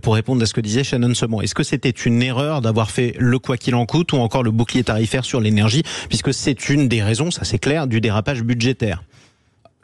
pour répondre à ce que disait Shannon Seban. Est-ce que c'était une erreur d'avoir fait le quoi qu'il en coûte ou encore le bouclier tarifaire sur l'énergie, puisque c'est une des raisons, ça c'est clair, du dérapage budgétaire?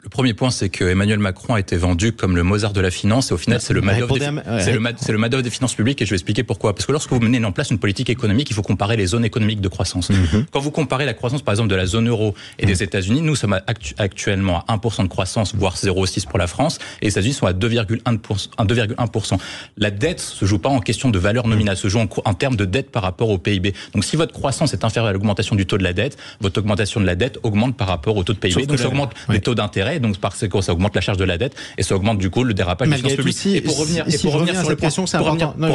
Le premier point, c'est que Emmanuel Macron a été vendu comme le Mozart de la finance, et au final, c'est le Madoff des finances publiques, et je vais expliquer pourquoi. Parce que lorsque vous menez en place une politique économique, il faut comparer les zones économiques de croissance. Quand vous comparez la croissance, par exemple, de la zone euro et des États-Unis, nous sommes actuellement à 1% de croissance, voire 0,6 pour la France, et les États-Unis sont à 2,1%. La dette se joue pas en question de valeur nominale, se joue en termes de dette par rapport au PIB. Donc, si votre croissance est inférieure à l'augmentation du taux de la dette, votre augmentation de la dette augmente par rapport au taux de PIB. Donc, ça augmente les taux d'intérêt. Donc, par conséquent, ça augmente la charge de la dette et ça augmente du coup le dérapage des finances publiques. Et pour revenir sur cette question, c'est important. Un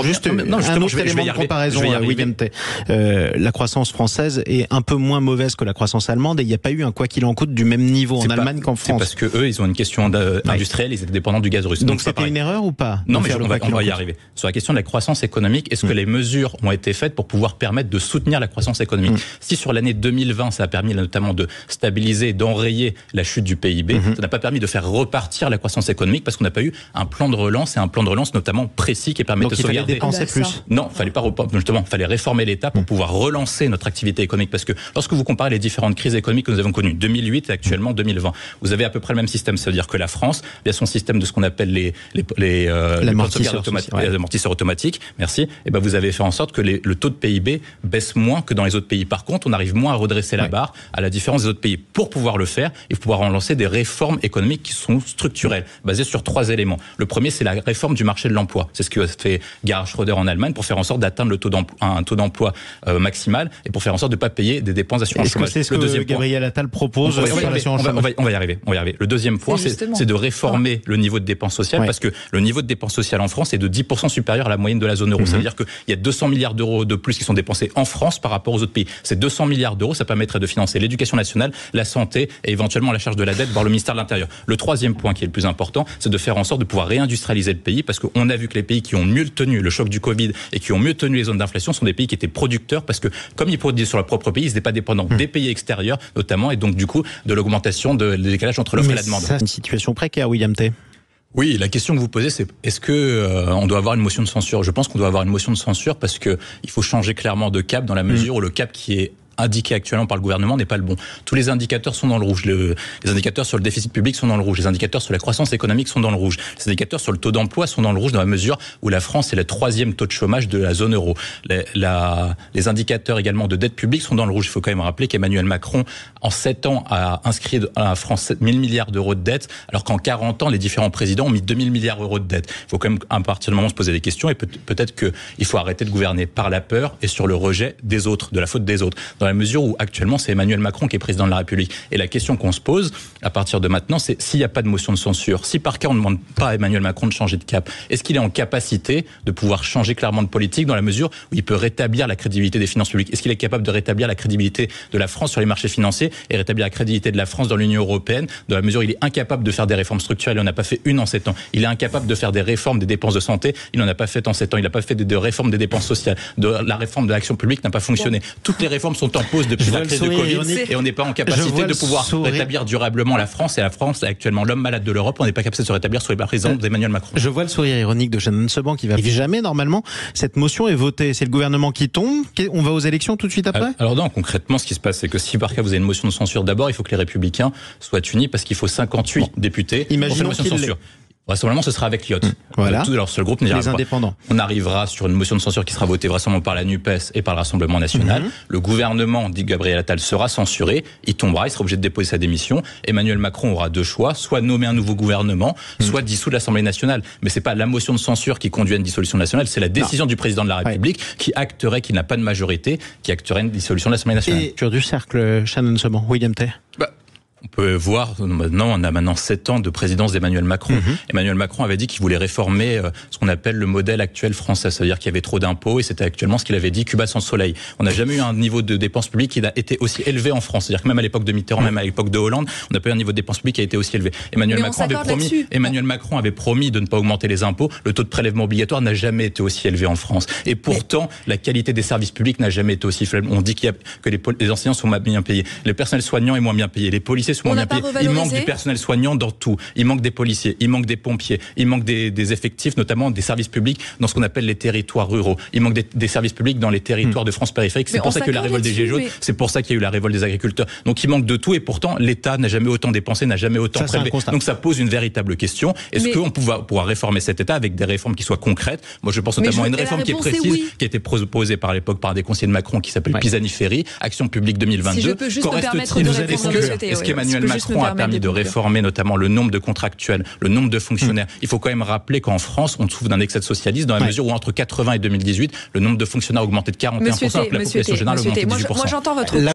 autre élément de comparaison, William Tay. La croissance française est un peu moins mauvaise que la croissance allemande et il n'y a pas eu un quoi qu'il en coûte du même niveau en Allemagne qu'en France. C'est parce que eux, ils ont une question industrielle, ils étaient dépendants du gaz russe. Donc c'était une erreur ou pas? Non, mais on va y arriver. Sur la question de la croissance économique, est-ce que les mesures ont été faites pour pouvoir permettre de soutenir la croissance économique? Si sur l'année 2020, ça a permis notamment de stabiliser, d'enrayer la chute du PIB, ça n'a pas permis de faire repartir la croissance économique parce qu'on n'a pas eu un plan de relance et un plan de relance notamment précis qui permettait de sauvegarder. Donc il fallait dépenser plus. Non, fallait pas justement, fallait réformer l'État pour pouvoir relancer notre activité économique parce que lorsque vous comparez les différentes crises économiques que nous avons connues, 2008 et actuellement 2020, vous avez à peu près le même système. Ça veut dire que la France, via son système de ce qu'on appelle les amortisseurs automatiques, merci, et ben vous avez fait en sorte que le taux de PIB baisse moins que dans les autres pays. Par contre, on arrive moins à redresser la barre à la différence des autres pays. Pour pouvoir le faire, il faut pouvoir relancer des réformes économiques qui sont structurelles, basées sur 3 éléments. Le premier, c'est la réforme du marché de l'emploi. C'est ce que fait Gerhard Schröder en Allemagne pour faire en sorte d'atteindre un taux d'emploi maximal et pour faire en sorte de ne pas payer des dépenses d'assurance chômage. C'est ce que Gabriel Attal propose sur l'assurance chômage. On va y arriver. Le deuxième point, c'est de réformer le niveau de dépenses sociales parce que le niveau de dépenses sociales en France est de 10% supérieur à la moyenne de la zone euro. Ça veut dire qu'il y a 200 milliards d'euros de plus qui sont dépensés en France par rapport aux autres pays. Ces 200 milliards d'euros, ça permettrait de financer l'éducation nationale, la santé et éventuellement la charge de la dette par le ministère de l'Intérieur. Le troisième point qui est le plus important, c'est de faire en sorte de pouvoir réindustrialiser le pays parce qu'on a vu que les pays qui ont mieux tenu le choc du Covid et qui ont mieux tenu les zones d'inflation sont des pays qui étaient producteurs parce que comme ils produisent sur leur propre pays, ils n'étaient pas dépendants des pays extérieurs notamment et donc du coup de l'augmentation des décalages entre l'offre et la demande. C'est une situation précaire, William Tay. Oui, la question que vous posez, c'est est-ce que on doit avoir une motion de censure? Je pense qu'on doit avoir une motion de censure parce que il faut changer clairement de cap dans la mesure où le cap qui est indiqué actuellement par le gouvernement n'est pas le bon. Tous les indicateurs sont dans le rouge. Les indicateurs sur le déficit public sont dans le rouge. Les indicateurs sur la croissance économique sont dans le rouge. Les indicateurs sur le taux d'emploi sont dans le rouge dans la mesure où la France est le 3e taux de chômage de la zone euro. Les indicateurs également de dette publique sont dans le rouge. Il faut quand même rappeler qu'Emmanuel Macron, en 7 ans, a inscrit à la France 1 000 milliards d'euros de dette, alors qu'en 40 ans, les différents présidents ont mis 2 000 milliards d'euros de dette. Il faut quand même, à partir du moment où se poser des questions, et peut-être qu'il faut arrêter de gouverner par la peur et sur le rejet des autres, de la faute des autres. Dans la mesure où actuellement c'est Emmanuel Macron qui est président de la République. Et la question qu'on se pose à partir de maintenant, c'est s'il n'y a pas de motion de censure, si par cas on ne demande pas à Emmanuel Macron de changer de cap, est-ce qu'il est en capacité de pouvoir changer clairement de politique dans la mesure où il peut rétablir la crédibilité des finances publiques? Est-ce qu'il est capable de rétablir la crédibilité de la France sur les marchés financiers et rétablir la crédibilité de la France dans l'Union européenne dans la mesure où il est incapable de faire des réformes structurelles? Il n'en a pas fait une en 7 ans. Il est incapable de faire des réformes des dépenses de santé. Il n'en a pas fait en 7 ans. Il n'a pas fait de réformes des dépenses sociales. La réforme de l'action publique n'a pas fonctionné. Toutes les réformes sont en pause depuis la crise de Covid et on n'est pas en capacité de pouvoir rétablir durablement la France. Et la France est actuellement l'homme malade de l'Europe. On n'est pas capable de se rétablir sous les présidents d'Emmanuel Macron. Je vois le sourire ironique de Shannon Seban qui va jamais normalement. Cette motion est votée. C'est le gouvernement qui tombe. On va aux élections tout de suite après? Alors non, concrètement, ce qui se passe, c'est que si par cas vous avez une motion de censure, d'abord, il faut que les Républicains soient unis parce qu'il faut 58 députés pour faire une motion de censure. Vraisemblablement, ce sera avec Lyot. Voilà. Tout leur seul groupe n'ira pas. Les indépendants. On arrivera sur une motion de censure qui sera votée vraisemblablement par la NUPES et par le Rassemblement national. Le gouvernement, dit Gabriel Attal, sera censuré. Il tombera, il sera obligé de déposer sa démission. Emmanuel Macron aura 2 choix, soit nommer un nouveau gouvernement, soit dissoudre l'Assemblée nationale. Mais c'est pas la motion de censure qui conduit à une dissolution nationale, c'est la décision du président de la République qui acterait qu'il n'a pas de majorité, qui acterait une dissolution de l'Assemblée nationale. Et sur du cercle, Shannon Seban, William Tay. On peut voir, on a maintenant 7 ans de présidence d'Emmanuel Macron. Emmanuel Macron avait dit qu'il voulait réformer ce qu'on appelle le modèle actuel français. Ça veut dire qu'il y avait trop d'impôts et c'était actuellement ce qu'il avait dit, Cuba sans soleil. On n'a jamais eu un niveau de dépenses publiques qui a été aussi élevé en France. C'est-à-dire que même à l'époque de Mitterrand, même à l'époque de Hollande, on n'a pas eu un niveau de dépenses publiques qui a été aussi élevé. Emmanuel Macron avait promis de ne pas augmenter les impôts. Le taux de prélèvement obligatoire n'a jamais été aussi élevé en France. Et pourtant, la qualité des services publics n'a jamais été aussi faible. On dit que les enseignants sont moins bien payés, les personnels soignants est moins bien payés, les policiers policiers sont bien payés. Il manque du personnel soignant dans tout. Il manque des policiers, il manque des pompiers, il manque des effectifs, notamment des services publics dans ce qu'on appelle les territoires ruraux. Il manque des services publics dans les territoires de France périphérique. C'est pour ça qu'il y a eu la révolte des Gilets jaunes, c'est pour ça qu'il y a eu la révolte des agriculteurs. Donc il manque de tout et pourtant l'État n'a jamais autant dépensé, n'a jamais autant prélevé. Donc ça pose une véritable question. Est-ce qu'on pourra réformer cet État avec des réformes qui soient concrètes? Moi je pense notamment à une réforme qui est précise, qui a été proposée par l'époque par des conseillers de Macron qui s'appelle Pisani-Ferry, Action publique 2022. Si je peux juste me permettre de répondre, est-ce qu'Emmanuel Macron a permis de réformer notamment le nombre de contractuels, le nombre de fonctionnaires? Il faut quand même rappeler qu'en France, on souffre d'un excès de socialisme dans la mesure où entre 80 et 2018, le nombre de fonctionnaires a augmenté de 41%, alors que la population générale a augmenté de 18%. Moi j'entends votre